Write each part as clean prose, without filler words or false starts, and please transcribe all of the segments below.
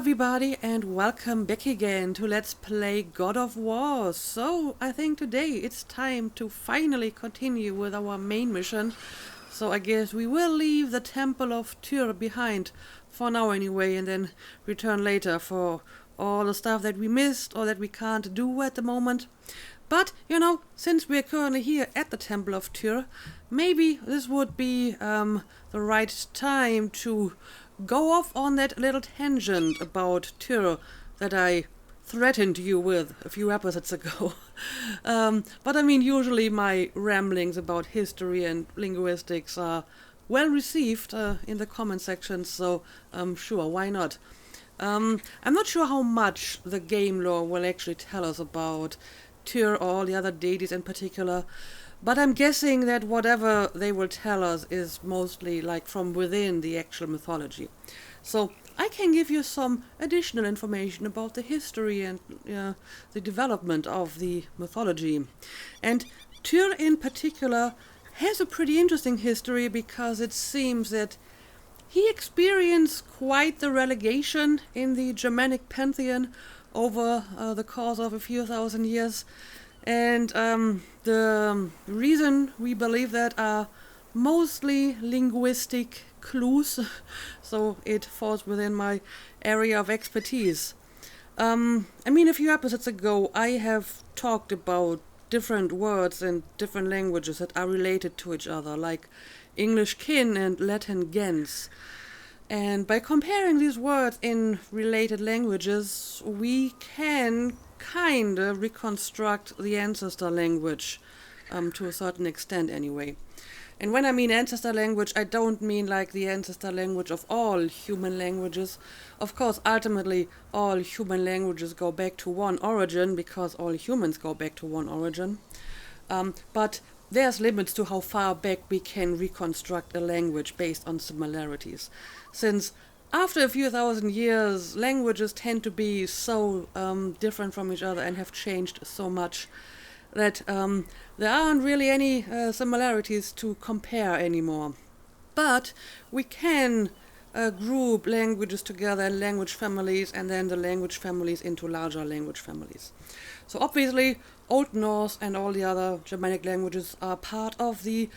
everybody and welcome back again to Let's Play God of War. So I think today it's time to finally continue with our main mission. So I guess we will leave the Temple of Tyr behind for now anyway, and then return later for all the stuff that we missed or that we can't do at the moment. But, since we're currently here at the Temple of Tyr, maybe this would be the right time to go off on that little tangent about Tyr that I threatened you with a few episodes ago. But I mean, usually my ramblings about history and linguistics are well received in the comment section, so sure, why not? I'm not sure how much the game lore will actually tell us about Tyr or all the other deities in particular, but I'm guessing that whatever they will tell us is mostly like from within the actual mythology. So I can give you some additional information about the history and the development of the mythology. And Tyr in particular has a pretty interesting history because it seems that he experienced quite the relegation in the Germanic pantheon over the course of a few thousand years. And the reason we believe that are mostly linguistic clues, so it falls within my area of expertise. I mean, a few episodes ago I have talked about different words and different languages that are related to each other, like English kin and Latin gens. And by comparing these words in related languages, we can kind of reconstruct the ancestor language, to a certain extent anyway. And when I mean ancestor language, I don't mean like the ancestor language of all human languages. Of course, ultimately, all human languages go back to one origin, because all humans go back to one origin. But there's limits to how far back we can reconstruct a language based on similarities. Since after a few thousand years, languages tend to be so different from each other and have changed so much that there aren't really any similarities to compare anymore. But we can group languages together in language families, and then the language families into larger language families. So obviously, Old Norse and all the other Germanic languages are part of the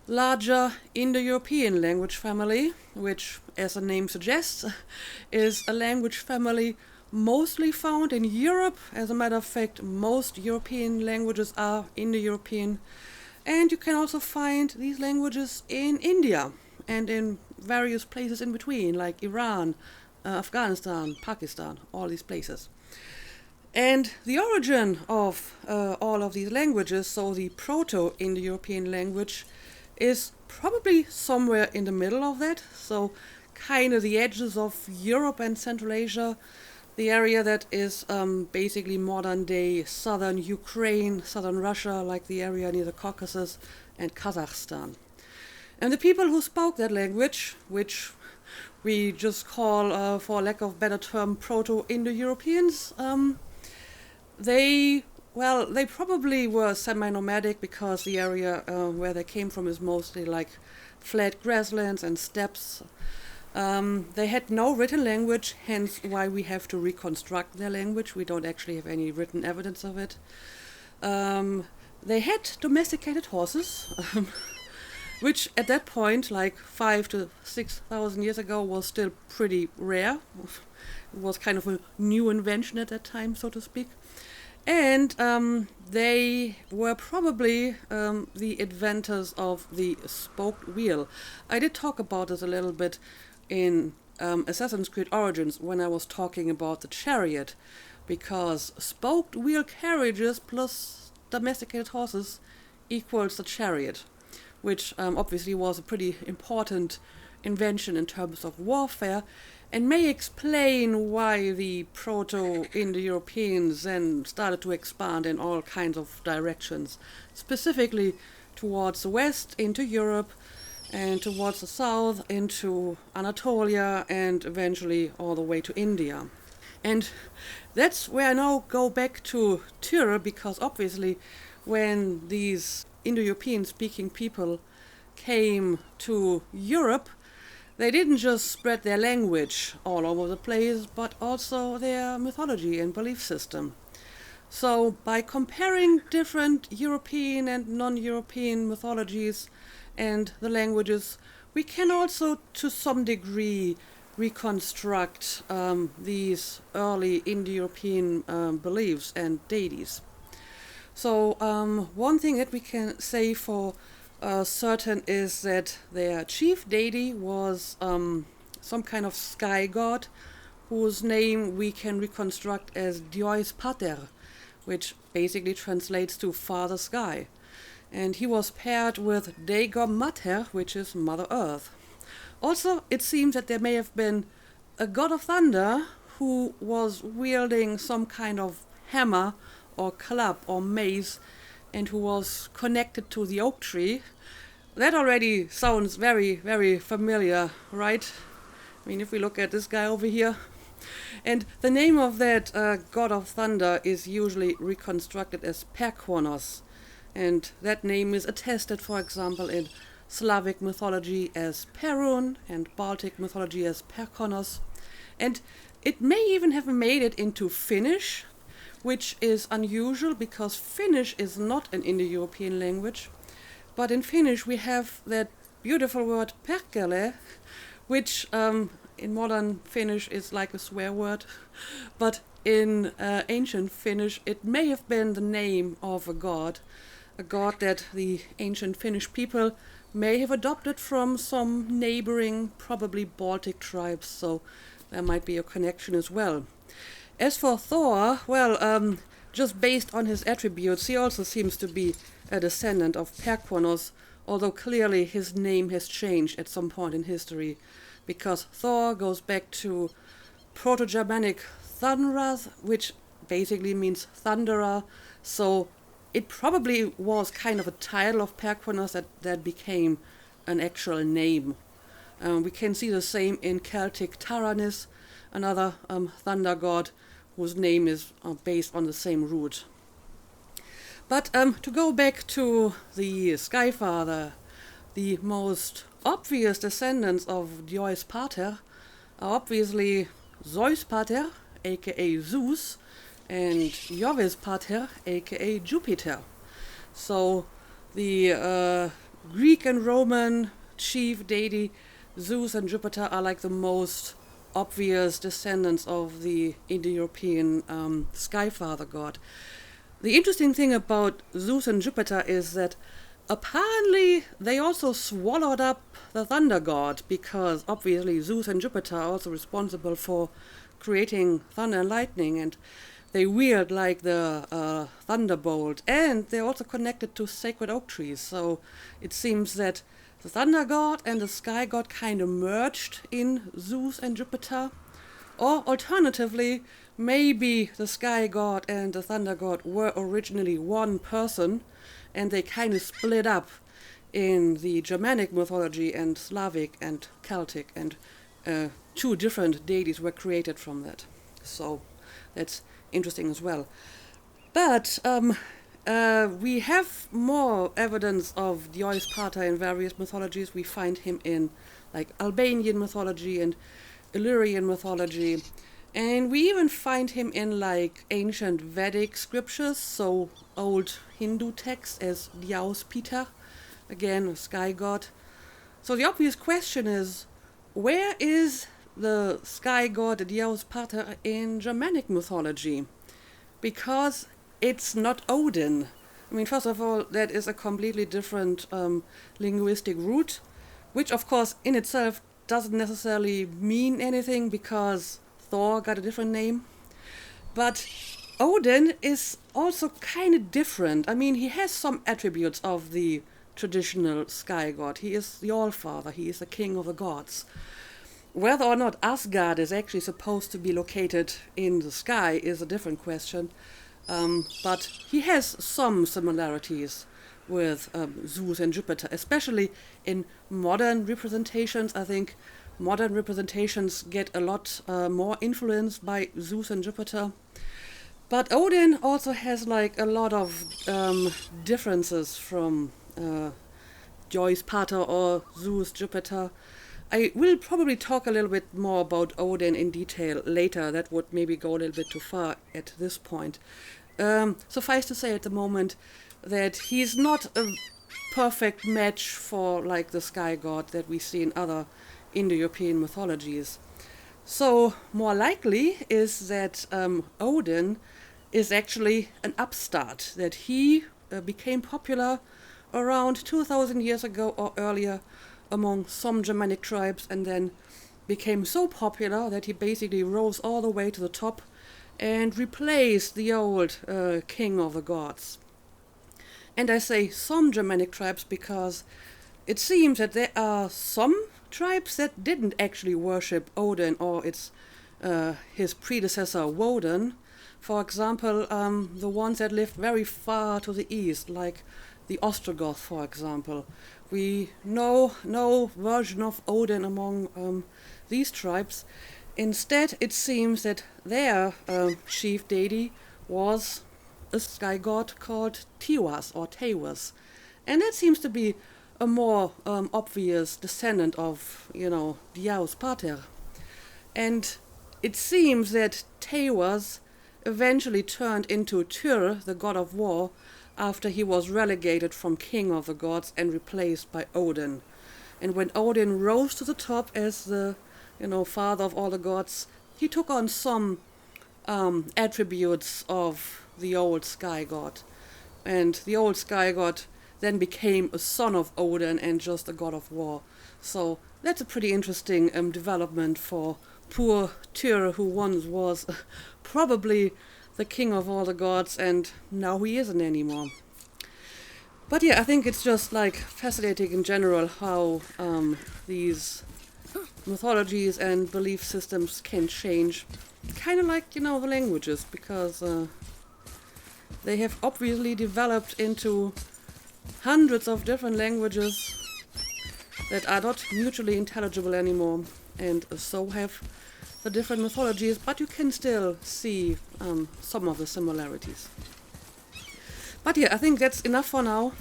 larger Indo-European language family, which, as the name suggests, is a language family mostly found in Europe. As a matter of fact, most European languages are Indo-European, and you can also find these languages in India and in various places in between, like Iran, Afghanistan, Pakistan, all these places. And the origin of all of these languages, so the Proto-Indo-European language, is probably somewhere in the middle of that, so kind of the edges of Europe and Central Asia, the area that is basically modern-day southern Ukraine, southern Russia, like the area near the Caucasus, and Kazakhstan. And the people who spoke that language, which we just call, for lack of better term, Proto-Indo-Europeans, they probably were semi-nomadic, because the area where they came from is mostly like flat grasslands and steppes. They had no written language, hence why we have to reconstruct their language. We don't actually have any written evidence of it. They had domesticated horses, which at that point, like 5,000 to 6,000 years ago, was still pretty rare. It was kind of a new invention at that time, so to speak. And they were probably the inventors of the spoked wheel. I did talk about this a little bit in Assassin's Creed Origins when I was talking about the chariot, because spoked wheel carriages plus domesticated horses equals the chariot, which obviously was a pretty important invention in terms of warfare, and may explain why the Proto-Indo-Europeans then started to expand in all kinds of directions, specifically towards the west into Europe, and towards the south into Anatolia, and eventually all the way to India. And that's where I now go back to Tyr, because obviously when these Indo-European speaking people came to Europe, they didn't just spread their language all over the place, but also their mythology and belief system. So, by comparing different European and non-European mythologies and the languages, we can also, to some degree, reconstruct these early Indo-European beliefs and deities. So, one thing that we can say for certain is that their chief deity was some kind of sky god, whose name we can reconstruct as Diois Pater, which basically translates to Father Sky. And he was paired with Dego Mater, which is Mother Earth. Also, it seems that there may have been a god of thunder who was wielding some kind of hammer or club or mace and who was connected to the oak tree. That already sounds very, very familiar, right? I mean, if we look at this guy over here. And the name of that god of thunder is usually reconstructed as Perkwonos. And that name is attested, for example, in Slavic mythology as Perun and Baltic mythology as Perkonos. And it may even have made it into Finnish, which is unusual because Finnish is not an Indo-European language. But in Finnish we have that beautiful word perkele, which in modern Finnish is like a swear word, but in ancient Finnish it may have been the name of a god that the ancient Finnish people may have adopted from some neighboring, probably Baltic tribes, so there might be a connection as well. As for Thor, well, just based on his attributes, he also seems to be a descendant of Perkwonos, although clearly his name has changed at some point in history, because Thor goes back to Proto-Germanic Thunrath, which basically means thunderer, so it probably was kind of a title of Perkwonos that became an actual name. We can see the same in Celtic Taranis, another thunder god whose name is based on the same root. But to go back to the Skyfather, the most obvious descendants of Diois Pater are obviously Zeus Pater, aka Zeus, and Jovis Pater, aka Jupiter. So the Greek and Roman chief deity Zeus and Jupiter are like the most obvious descendants of the Indo-European Skyfather god. The interesting thing about Zeus and Jupiter is that apparently they also swallowed up the thunder god, because obviously Zeus and Jupiter are also responsible for creating thunder and lightning, and they wield like the thunderbolt, and they're also connected to sacred oak trees. So it seems that the thunder god and the sky god kind of merged in Zeus and Jupiter. Or alternatively, maybe the sky god and the thunder god were originally one person, and they kind of split up in the Germanic mythology and Slavic and Celtic, and two different deities were created from that. So that's interesting as well. But we have more evidence of Diois Pater in various mythologies. We find him in like Albanian mythology and Illyrian mythology, and we even find him in like ancient Vedic scriptures, so old Hindu texts as Dyaus Pitar, again a sky god. So the obvious question is, where is the sky god Dyaus Pater in Germanic mythology? Because it's not Odin. I mean, first of all, that is a completely different linguistic root, which of course in itself doesn't necessarily mean anything because Thor got a different name. But Odin is also kind of different. I mean, he has some attributes of the traditional sky god. He is the All-Father, he is the king of the gods. Whether or not Asgard is actually supposed to be located in the sky is a different question. But he has some similarities with Zeus and Jupiter, especially in modern representations. I think modern representations get a lot more influenced by Zeus and Jupiter. But Odin also has like a lot of differences from Diois Pater or Zeus, Jupiter. I will probably talk a little bit more about Odin in detail later. That would maybe go a little bit too far at this point. Suffice to say at the moment that he's not a perfect match for like the sky god that we see in other Indo-European mythologies. So more likely is that Odin is actually an upstart, that he became popular around 2000 years ago or earlier among some Germanic tribes, and then became so popular that he basically rose all the way to the top and replaced the old king of the gods. And I say some Germanic tribes because it seems that there are some tribes that didn't actually worship Odin or his predecessor Woden. For example, the ones that lived very far to the east, like the Ostrogoths, for example. We know no version of Odin among these tribes. Instead, it seems that their chief deity was a sky god called Tiwas or Tawas. And that seems to be a more obvious descendant of, Diaus Pater. And it seems that Tawas eventually turned into Tyr, the god of war, after he was relegated from king of the gods and replaced by Odin. And when Odin rose to the top as the, father of all the gods, he took on some attributes of the old sky god. And the old sky god then became a son of Odin and just a god of war. So that's a pretty interesting development for poor Tyr, who once was probably the king of all the gods, and now he isn't anymore. But yeah, I think it's just like fascinating in general how these mythologies and belief systems can change. Kind of like, the languages, because they have obviously developed into hundreds of different languages that are not mutually intelligible anymore, and so have the different mythologies, but you can still see some of the similarities. But yeah, I think that's enough for now.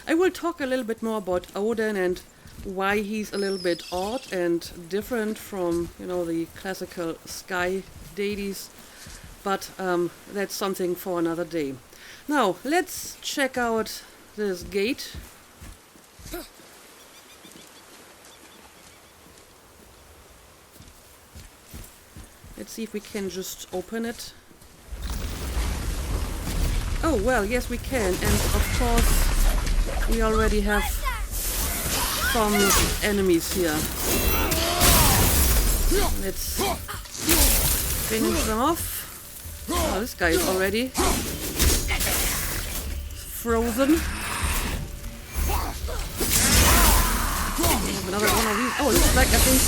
I will talk a little bit more about Odin and why he's a little bit odd and different from, the classical sky deities, but that's something for another day. Now, let's check out this gate. Let's see if we can just open it. Oh, well, yes we can. And of course, we already have some enemies here. Let's finish them off. Oh, this guy is already frozen. Another one of these. Oh, it looks like, I think,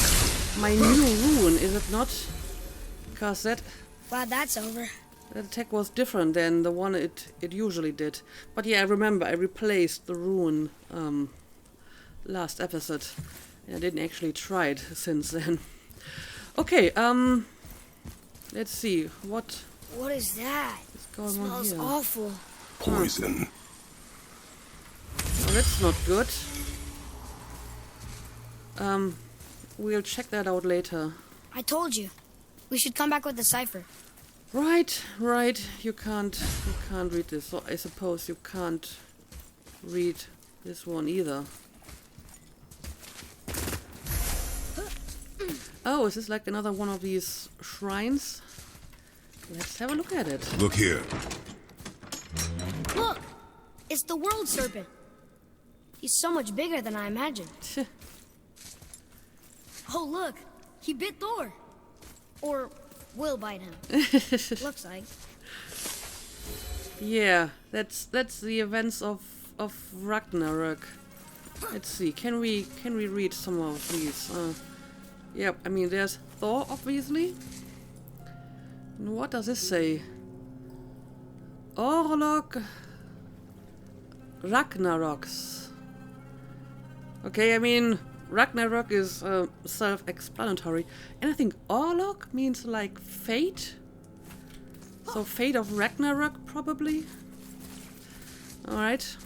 my new rune, is it not? Because glad that's over. That attack was different than the one it usually did. But yeah, I remember I replaced the rune last episode. I didn't actually try it since then. Okay, let's see what is that? is going It on smells here. awful. Poison. Oh, that's not good. We'll check that out later. I told you. We should come back with the cipher. Right. You can't read this. So I suppose you can't read this one either. Oh, is this like another one of these shrines? Let's have a look at it. Look here. Look! It's the world serpent. He's so much bigger than I imagined. Oh, look! He bit Thor. Or will bite him. Looks like. Yeah, that's the events of Ragnarok. Let's see. Can we read some of these? Yep. I mean, there's Thor, obviously. And what does this say? Orlok Ragnaroks. Okay, I mean, Ragnarok is self-explanatory. And I think Orlok means like fate. So fate of Ragnarok, probably. Alright.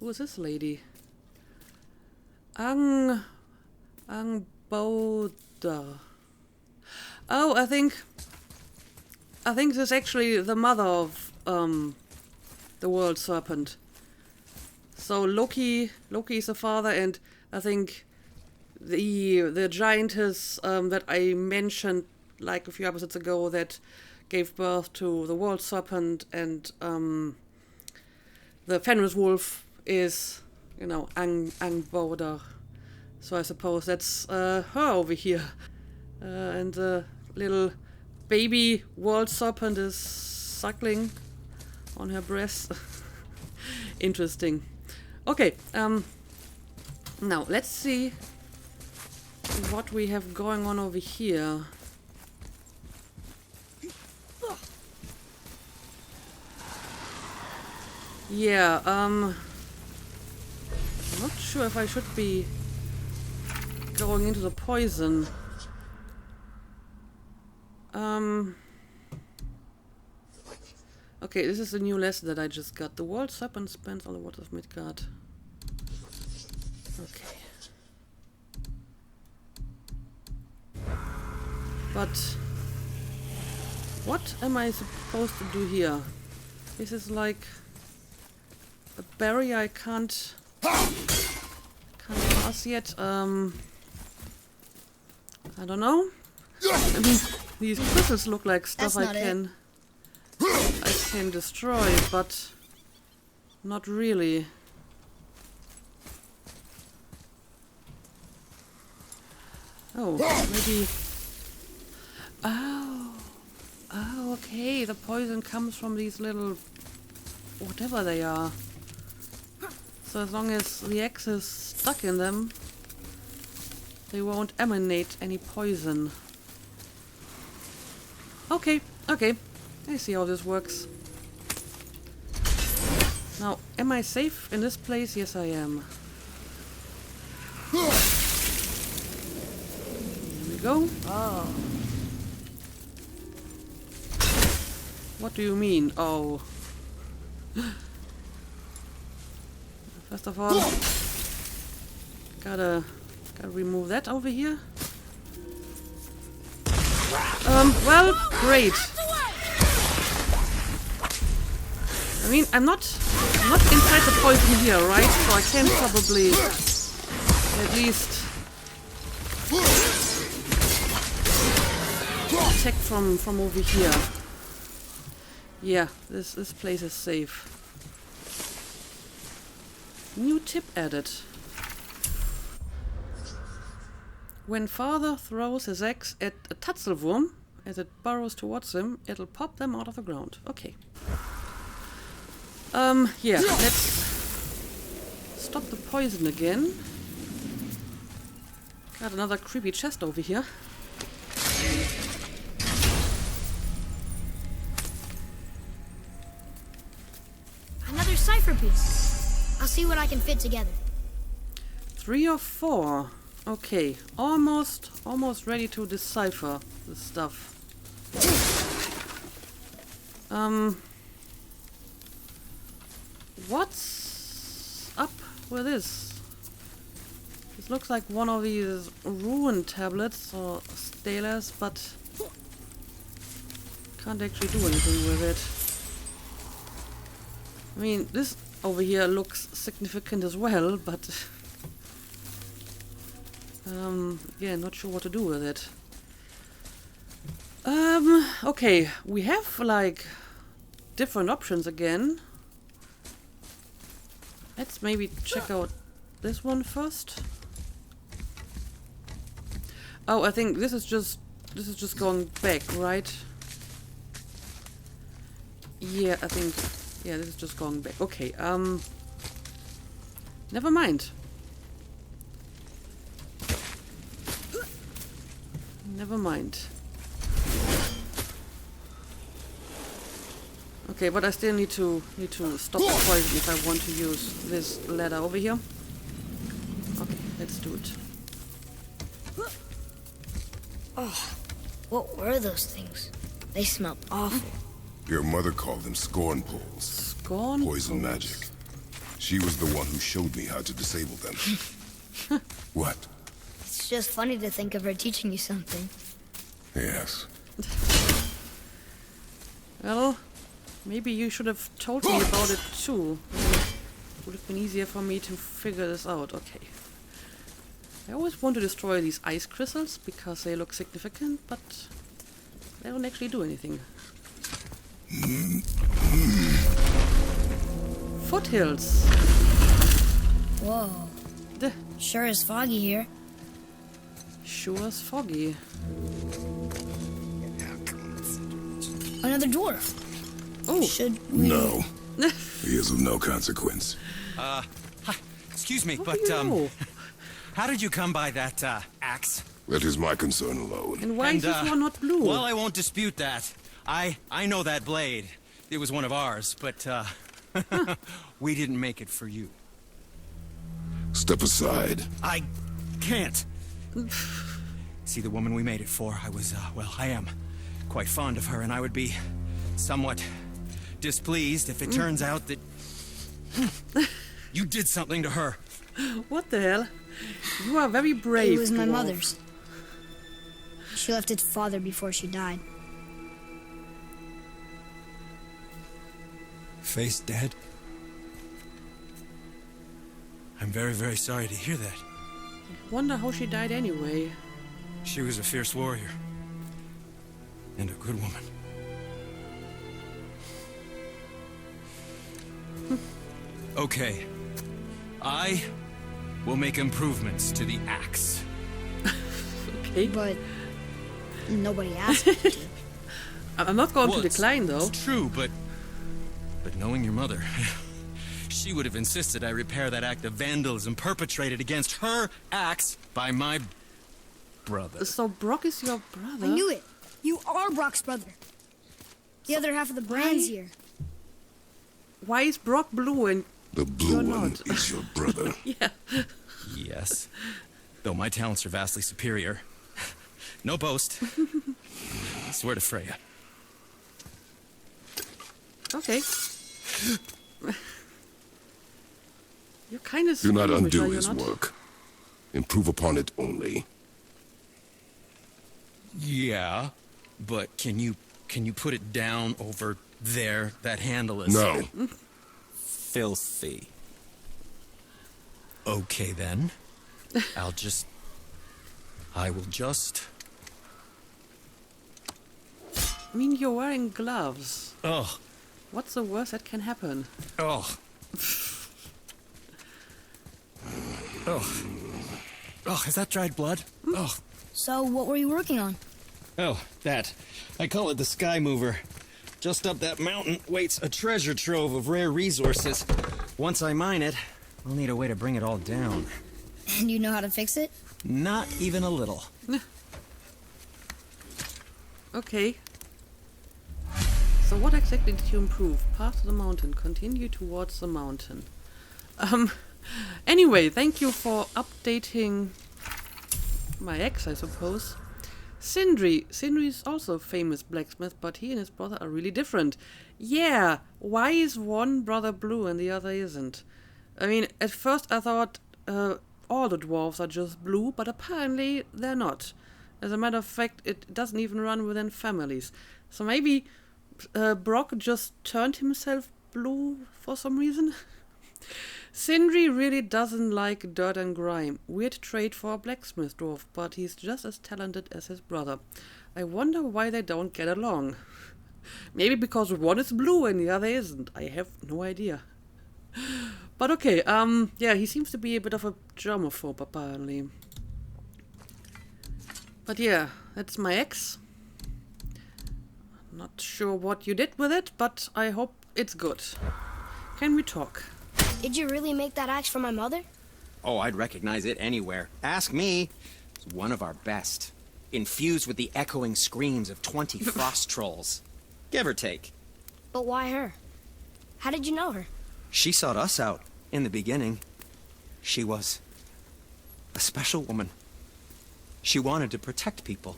Who is this lady? Angbodha. Oh, I think this is actually the mother of the world serpent. So Loki is the father, and I think the giantess that I mentioned like a few episodes ago that gave birth to the world serpent, and the Fenris wolf is, Angbodha. So I suppose that's her over here. And the little baby world serpent is suckling on her breast. Interesting. Okay, now let's see what we have going on over here. Yeah, I'm not sure if I should be going into the poison. Okay, this is a new lesson that I just got. The world serpent spends all the waters of Midgard. Okay. But what am I supposed to do here? This is like a barrier I can't pass yet. I don't know. I mean, these crystals look like stuff I can destroy, but not really. Oh, maybe. Oh, okay. The poison comes from these little, whatever they are. So as long as the axe is stuck in them, they won't emanate any poison. Okay. I see how this works. Now, am I safe in this place? Yes, I am. Here we go. Oh. What do you mean? Oh. First of all, gotta remove that over here. Well, great. I mean, I'm not inside the poison here, right? So I can probably at least attack from over here. Yeah, this place is safe. New tip added. When father throws his axe at a Tatzelwurm, as it burrows towards him, it'll pop them out of the ground. Okay. Yeah, let's stop the poison again. Got another creepy chest over here. Another cipher piece. I'll see what I can fit together. 3 or 4. Okay, almost ready to decipher this stuff. What's up with this? This looks like one of these rune tablets or stelas, but can't actually do anything with it. I mean, this over here looks significant as well, but yeah, not sure what to do with it. Okay, we have like different options again. Let's maybe check out this one first. Oh, I think this is just going back, right? Yeah, I think this is just going back. Okay, never mind. Never mind. Okay, but I still need to stop the poison if I want to use this ladder over here. Okay, let's do it. Oh, what were those things? They smelled awful. Your mother called them scorn poles. Scorn Poison poles. magic. She was the one who showed me how to disable them. What? It's just funny to think of her teaching you something. Yes. Well, maybe you should have told me about it too. It would have been easier for me to figure this out. Okay. I always want to destroy these ice crystals because they look significant, but they don't actually do anything. Foothills. Whoa. Duh. Sure is foggy here. Sure as foggy. Another dwarf. Oh. Should we... No. He is of no consequence. Hi. Excuse me, How but, do you know? how did you come by that, axe? That is my concern alone. And why is this one not blue? Well, I won't dispute that. I know that blade. It was one of ours, but, we didn't make it for you. Step aside. I can't. See, the woman we made it for, I was, well, I am quite fond of her, and I would be somewhat displeased if it turns out that you did something to her. What the hell? You are very brave. It was my dwarf. mother's. She left its father before she died. Face dead? I'm very, very sorry to hear that. Wonder how she died anyway. She was a fierce warrior. And a good woman. Okay. I will make improvements to the axe. Okay. But nobody asked me to. I'm not going Well, to decline though. It's true, but knowing your mother, she would have insisted I repair that act of vandalism perpetrated against her axe by my brother. So Brock is your brother? I knew it. You are Brock's brother. The other half of the brand's why- here. Why is Brock blue and The blue You're one not. is your brother. yeah? Yes, though my talents are vastly superior. No boast. I swear to Freya. Okay. You're kind of Do not squeamish, are undo you his not? work. Improve upon it only. Yeah, but can you put it down over there? That handle is No. filthy. Okay then. I will just. I mean, you're wearing gloves. Oh, What's the worst that can happen? oh. Oh. Oh, is that dried blood? Oh. So, what were you working on? Oh, that. I call it the Sky Mover. Just up that mountain waits a treasure trove of rare resources. Once I mine it, I'll need a way to bring it all down. And you know how to fix it? Not even a little. Okay. So what exactly did you improve? Path to the mountain. Continue towards the mountain. Anyway, thank you for updating my ex, I suppose. Sindri. Sindri is also a famous blacksmith, but he and his brother are really different. Yeah, why is one brother blue and the other isn't? I mean, at first I thought all the dwarves are just blue, but apparently they're not. As a matter of fact, it doesn't even run within families. So maybe Brock just turned himself blue for some reason? Sindri really doesn't like dirt and grime. Weird trait for a blacksmith dwarf, but he's just as talented as his brother. I wonder why they don't get along. Maybe because one is blue and the other isn't. I have no idea. But okay, yeah, he seems to be a bit of a germaphobe, apparently. But yeah, that's my ex. Not sure what you did with it, but I hope it's good. Can we talk? Did you really make that axe for my mother? Oh, I'd recognize it anywhere. Ask me. It's one of our best. Infused with the echoing screams of 20 frost trolls. Give or take. But why her? How did you know her? She sought us out in the beginning. She was a special woman. She wanted to protect people.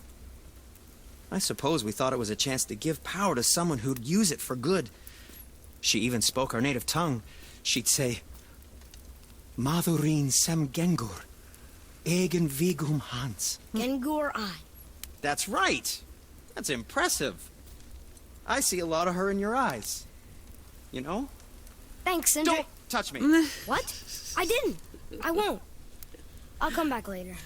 I suppose we thought it was a chance to give power to someone who'd use it for good. She even spoke our native tongue. She'd say, Madurin sem gengur. Egen vigum hans. Gengur I. That's right. That's impressive. I see a lot of her in your eyes. You know? Thanks, Sindri. Don't touch me. What? I didn't. I won't. I'll come back later.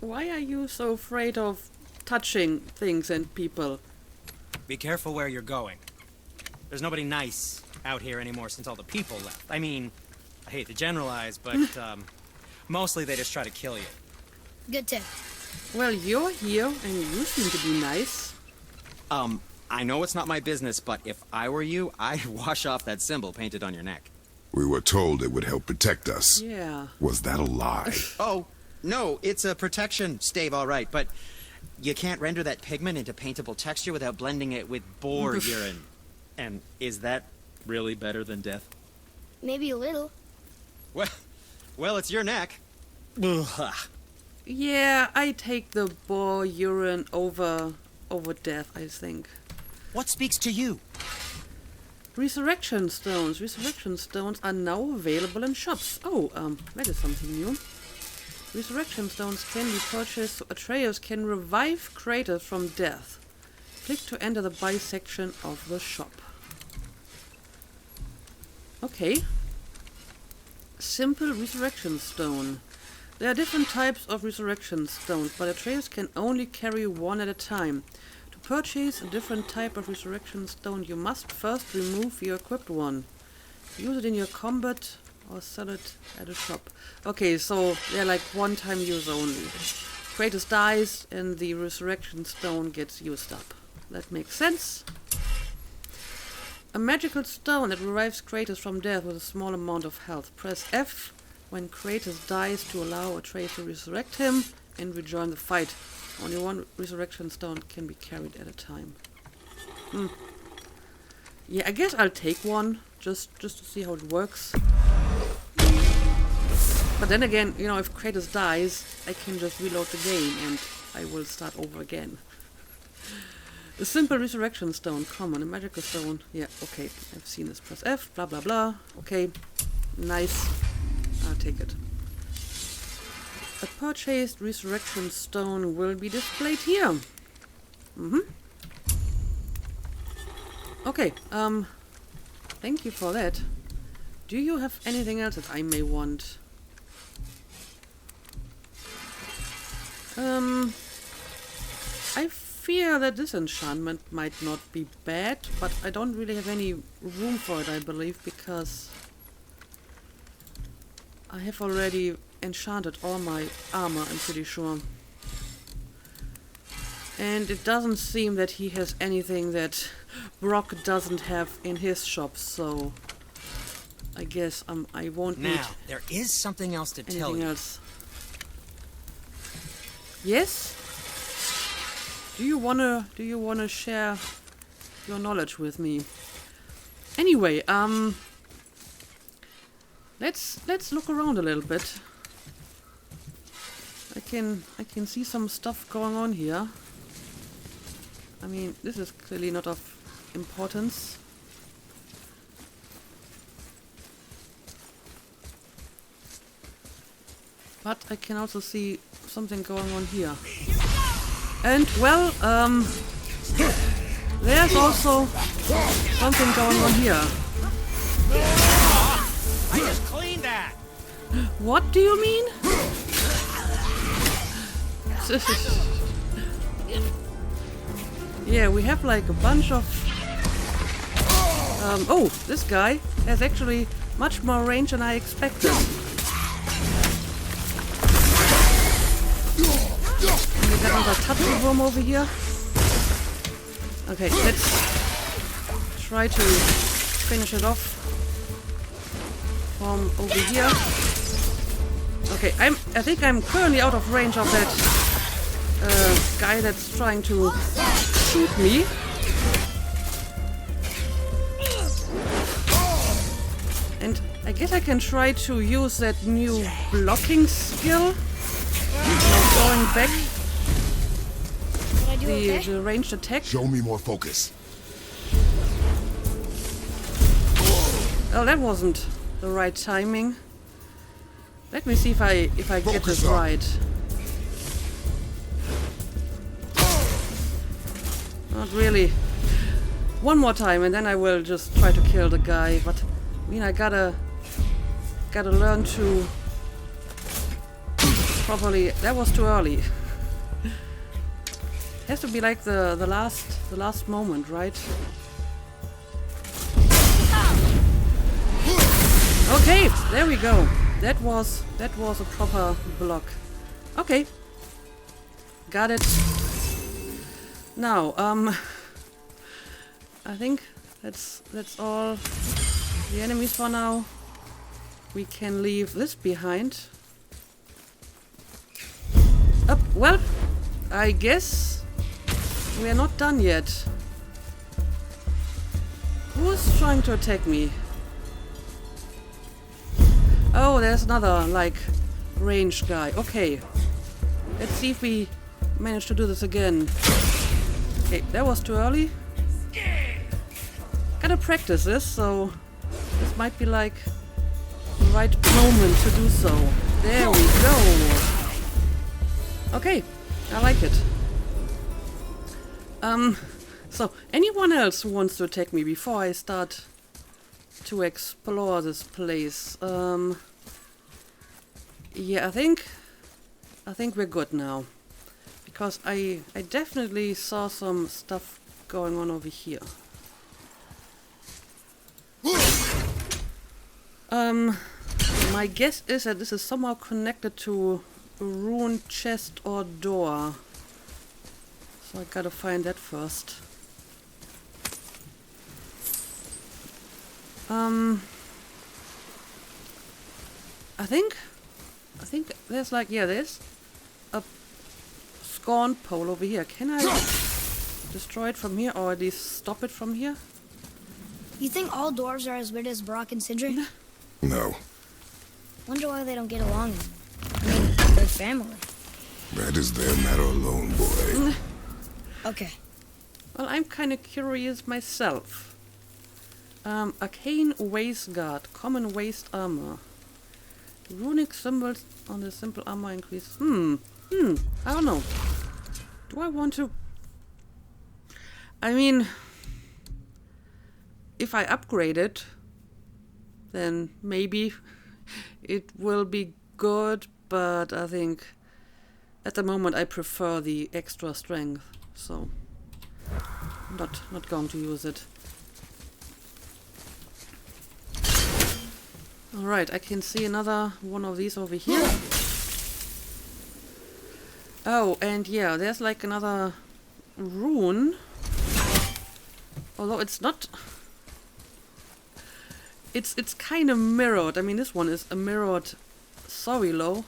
Why are you so afraid of touching things and people? Be careful where you're going. There's nobody nice out here anymore since all the people left. I mean, I hate to generalize, but mostly they just try to kill you. Good tip. Well, you're here and you seem to be nice. I know it's not my business, but if I were you, I'd wash off that symbol painted on your neck. We were told it would help protect us. Yeah. Was that a lie? Oh, no, it's a protection stave, all right, but you can't render that pigment into paintable texture without blending it with boar urine. And is that really better than death? Maybe a little. Well, it's your neck. Ugh. Yeah, I take the boar urine over death, I think. What speaks to you? Resurrection stones. Resurrection stones are now available in shops. Oh, that is something new. Resurrection stones can be purchased so Atreus can revive Kratos from death. Click to enter the buy section of the shop. Okay. Simple resurrection stone. There are different types of resurrection stones, but Atreus can only carry one at a time. To purchase a different type of resurrection stone, you must first remove your equipped one. Use it in your combat or sell it at a shop. Okay, so they're like one-time use only. Kratos dies and the resurrection stone gets used up. That makes sense. A magical stone that revives Kratos from death with a small amount of health. Press F when Kratos dies to allow Atreus to resurrect him and rejoin the fight. Only one resurrection stone can be carried at a time. Yeah, I guess I'll take one just to see how it works. But then again, you know, if Kratos dies, I can just reload the game and I will start over again. A simple resurrection stone, common, a magical stone. Yeah, okay, I've seen this. Press F, blah blah blah. Okay, nice. I'll take it. A purchased resurrection stone will be displayed here. Okay, thank you for that. Do you have anything else that I may want? I fear that this enchantment might not be bad, but I don't really have any room for it, I believe, because I have already enchanted all my armor, I'm pretty sure. And it doesn't seem that he has anything that Brock doesn't have in his shop, so I guess I won't need Now, there is something else to tell anything you. else. Yes? Do you wanna share your knowledge with me? Anyway, let's look around a little bit. I can see some stuff going on here. I mean, this is clearly not of importance. But I can also see something going on here. And, well, there's also something going on here. I just cleaned that! What do you mean? Yeah, we have like a bunch of... oh, this guy has actually much more range than I expected. And we got another tattoo worm over here. Okay, let's try to finish it off from over here. Okay, I think I'm currently out of range of that guy that's trying to shoot me. And I guess I can try to use that new blocking skill. Going back Did I do okay? the ranged attack. Show me more focus. Oh, that wasn't the right timing. Let me see if I get Focus this up. right. Not really. One more time, and then I will just try to kill the guy. But I mean, I gotta learn to properly. That was too early. Has to be like the last moment, right? Okay, there we go. That was a proper block. Okay. Got it. Now, I think that's all the enemies for now. We can leave this behind. Well, I guess we are not done yet. Who's trying to attack me? Oh, there's another, like, range guy. Okay. Let's see if we manage to do this again. Okay, that was too early. Gotta practice this, so this might be like the right moment to do so. There we go. Okay, I like it. So anyone else who wants to attack me before I start to explore this place? Yeah, I think we're good now. Because I definitely saw some stuff going on over here. My guess is that this is somehow connected to a rune chest or door. So I gotta find that first. I think there's like, yeah, there's a scorn pole over here. Can I destroy it from here, or at least stop it from here? You think all dwarves are as weird as Brock and Sindri? No, Wonder why they don't get along. I mean, they're family. that is their matter alone, boy. Okay. Well, I'm kind of curious myself. Arcane waist guard, common waist armor. Runic symbols on the simple armor increase. I don't know. Do I want to? I mean, if I upgrade it, then maybe it will be good, but I think at the moment I prefer the extra strength, so not going to use it. Alright, I can see another one of these over here. Oh, and yeah, there's like another rune. Although it's not... It's kind of mirrored. I mean, this one is a mirrored Sorilo.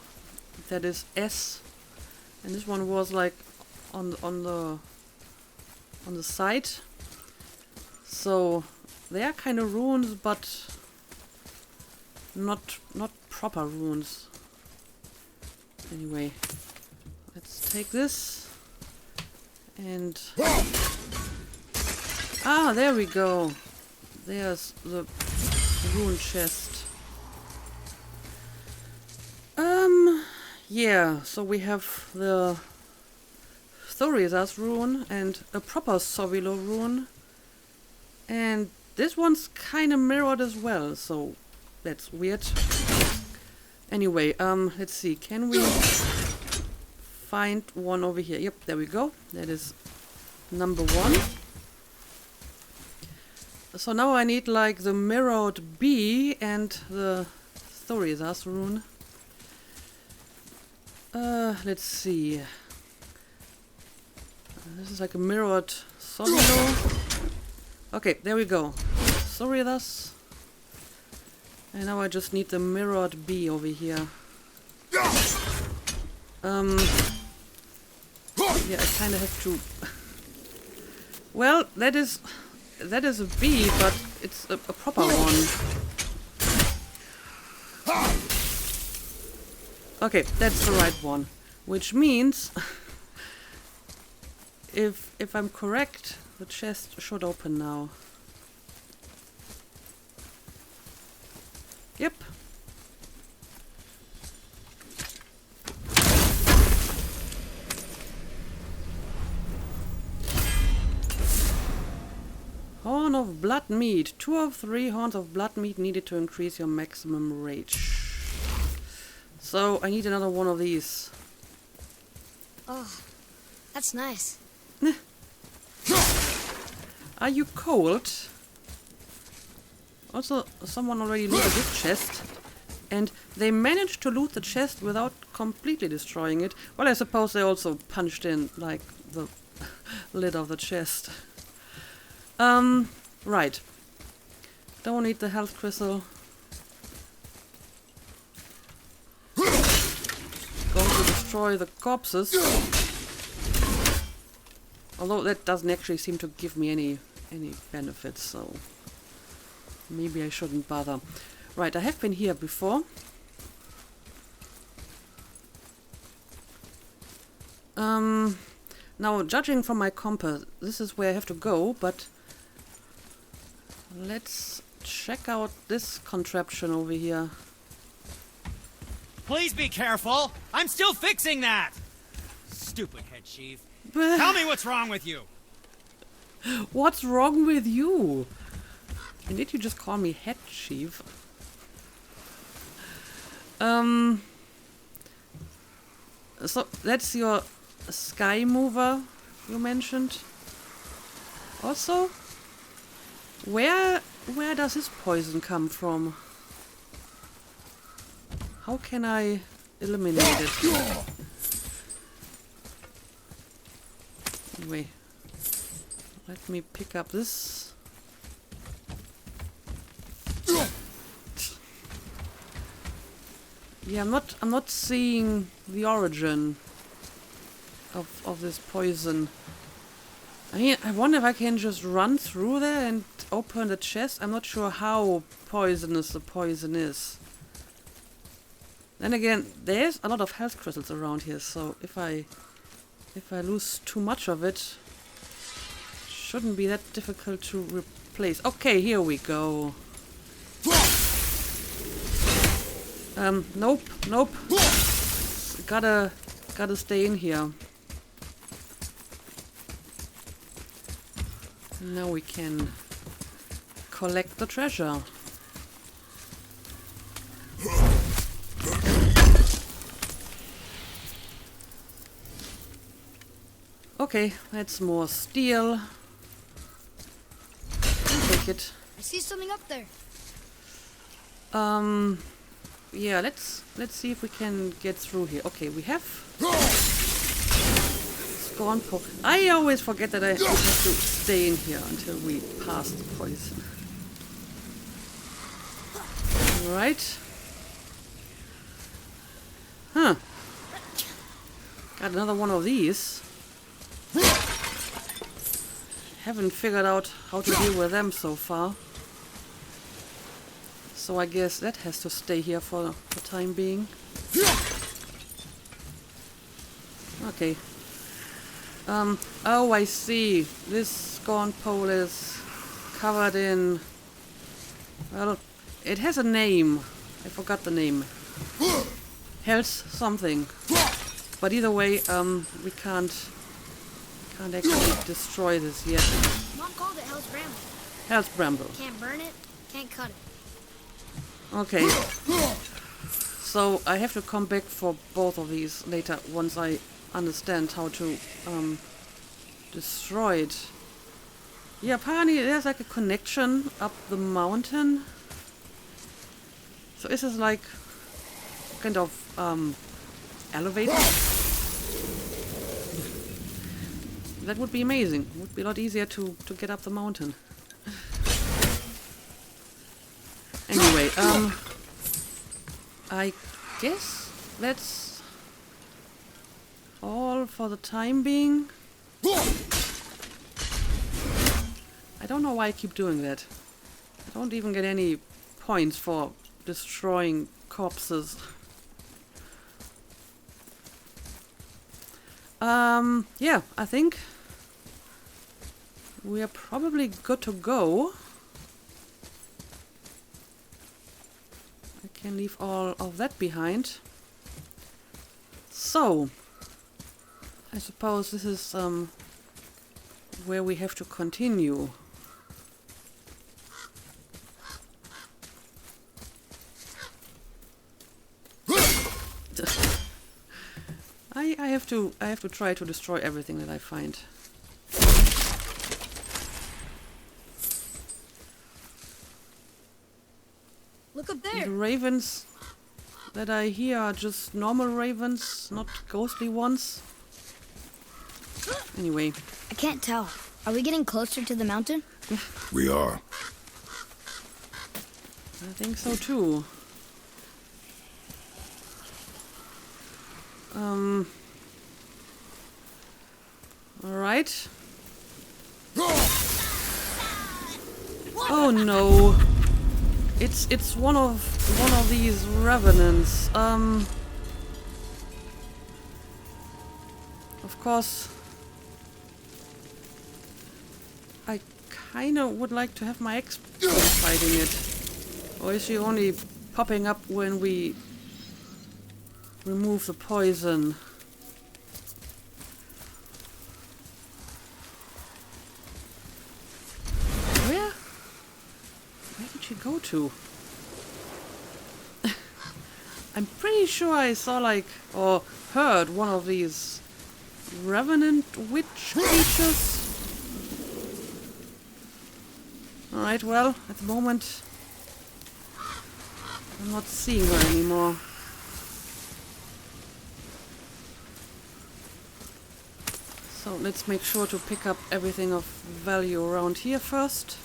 That is S. And this one was like on the side. So they are kind of runes, but not proper runes. Anyway, let's take this and there we go. There's the rune chest. Yeah, so we have the Thoridas rune and a proper Sorilo rune. And this one's kind of mirrored as well, so that's weird. Anyway, let's see. Can we find one over here? Yep, there we go. That is number 1. So now I need like the mirrored B and the Thoridas rune. Let's see. This is like a mirrored Sorilo. Okay, there we go. Thoridas. And now I just need the mirrored B over here. Yeah, I kind of have to... Well, that is a B, but it's a proper one. Okay, that's the right one. Which means, if I'm correct, the chest should open now. Yep. of blood meat. 2 of 3 horns of blood meat needed to increase your maximum rage. So I need another one of these. Oh, that's nice. Are you cold? Also, someone already looted this chest. And they managed to loot the chest without completely destroying it. Well, I suppose they also punched in, like, the lid of the chest. Right. Don't need the health crystal. Going to destroy the corpses. Although that doesn't actually seem to give me any benefits, so maybe I shouldn't bother. Right, I have been here before. Now, judging from my compass, this is where I have to go, but let's check out this contraption over here. Please be careful. I'm still fixing that. Stupid head chief. Tell me what's wrong with you. What's wrong with you? And did you just call me head chief? So that's your sky mover you mentioned. Also, where does this poison come from? How can I eliminate it? Anyway, let me pick up this. Yeah, I'm not seeing the origin of this poison. I mean, I wonder if I can just run through there and open the chest. I'm not sure how poisonous the poison is. Then again, there's a lot of health crystals around here, so if I lose too much of it, shouldn't be that difficult to replace. Okay, here we go. Nope. Gotta stay in here. Now we can collect the treasure. Okay, that's more steel. I'll take it. I see something up there. Yeah, let's see if we can get through here. Okay, we have Scorn Poke. I always forget that I have to stay in here until we pass the poison. Right. Huh. Got another one of these. Haven't figured out how to deal with them so far. So I guess that has to stay here for the time being. Okay. Oh, I see. This scorn pole is covered in... Well, it has a name. I forgot the name. Health something. But either way, we can't actually destroy this yet. Mom called it Hell's Bramble. Hell's Bramble. Can't burn it, can't cut it. Okay. So I have to come back for both of these later once I understand how to destroy it. Yeah, apparently there's like a connection up the mountain. So is this like kind of elevator? That would be amazing. It would be a lot easier to get up the mountain. Anyway, I guess that's all for the time being. I don't know why I keep doing that. I don't even get any points for destroying corpses. Yeah, I think we are probably good to go. I can leave all of that behind. So, I suppose this is where we have to continue. to try to destroy everything that I find. Look up The there. ravens that I hear are just normal ravens, not ghostly ones. Anyway. I can't tell. Are we getting closer to the mountain? We are. I think so too. Alright. Oh no. It's one of these revenants. Of course I kinda would like to have my ex fighting it. Or is she only popping up when we remove the poison? Where did she go to? I'm pretty sure I saw or heard one of these revenant witch creatures. Alright, well, at the moment I'm not seeing her anymore. So let's make sure to pick up everything of value around here first.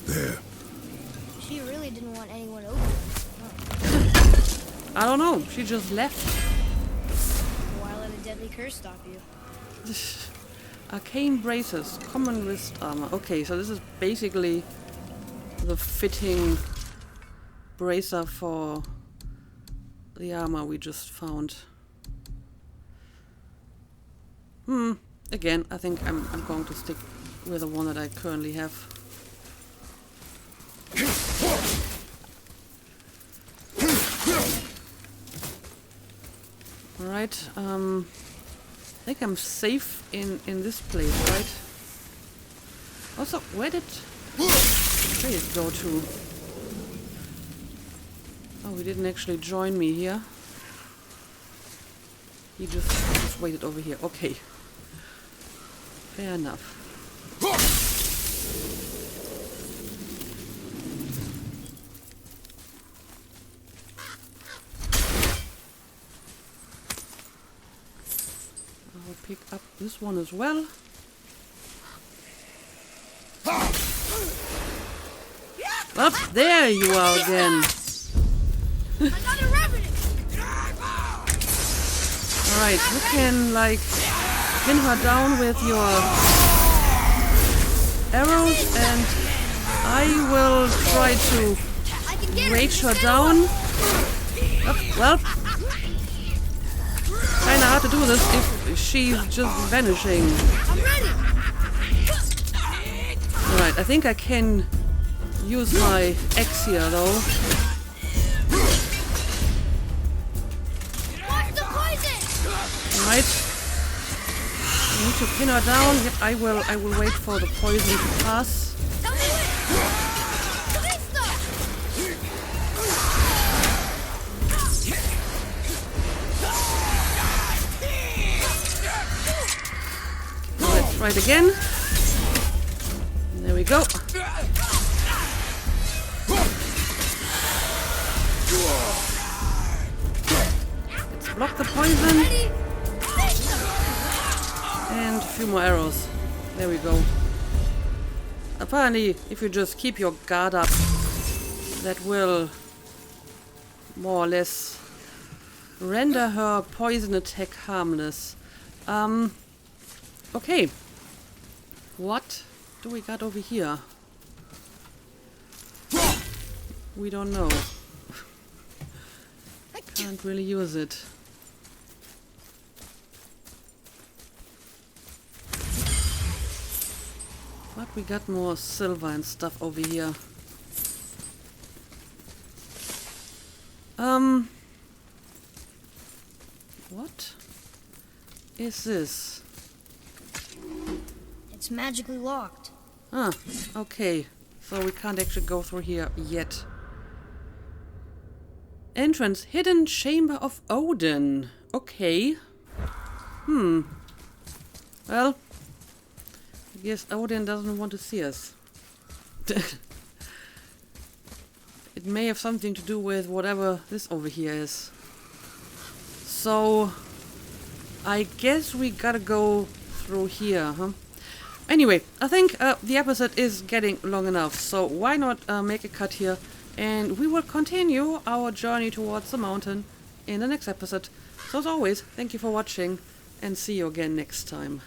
There. She really didn't want anyone over. I don't know, she just left. Why let a deadly curse stop you? Arcane braces, common wrist armor. Okay, so this is basically the fitting bracer for the armor we just found. Again, I think I'm going to stick with the one that I currently have. Alright, I think I'm safe in this place, right? Also, where did Trace go to? Oh, he didn't actually join me here. He just waited over here. Okay. Fair enough. I'll pick up this one as well. Well, there you are again. Another revenant! Alright, you can pin her down with your arrows and I will try to I can get rage her down. Well, kinda hard to do this if she's just vanishing. I'm ready! Alright, I think I can use my axe here though. Watch the poison! Alright. I need to pin her down. Yep, I will wait for the poison to pass. Tell me when! Listo! Let's try it again. There we go. Let's block the poison. Ready? Listo! And a few more arrows. There we go. Apparently, if you just keep your guard up, that will more or less render her poison attack harmless. Okay. What do we got over here? We don't know. Can't really use it. But we got more silver and stuff over here. What is this? It's magically locked. Ah, okay. So we can't actually go through here yet. Entrance, hidden chamber of Odin. Okay. Well, I guess Odin doesn't want to see us. It may have something to do with whatever this over here is. So, I guess we gotta go through here, huh? Anyway, I think the episode is getting long enough, so why not make a cut here, and we will continue our journey towards the mountain in the next episode. So as always, thank you for watching, and see you again next time.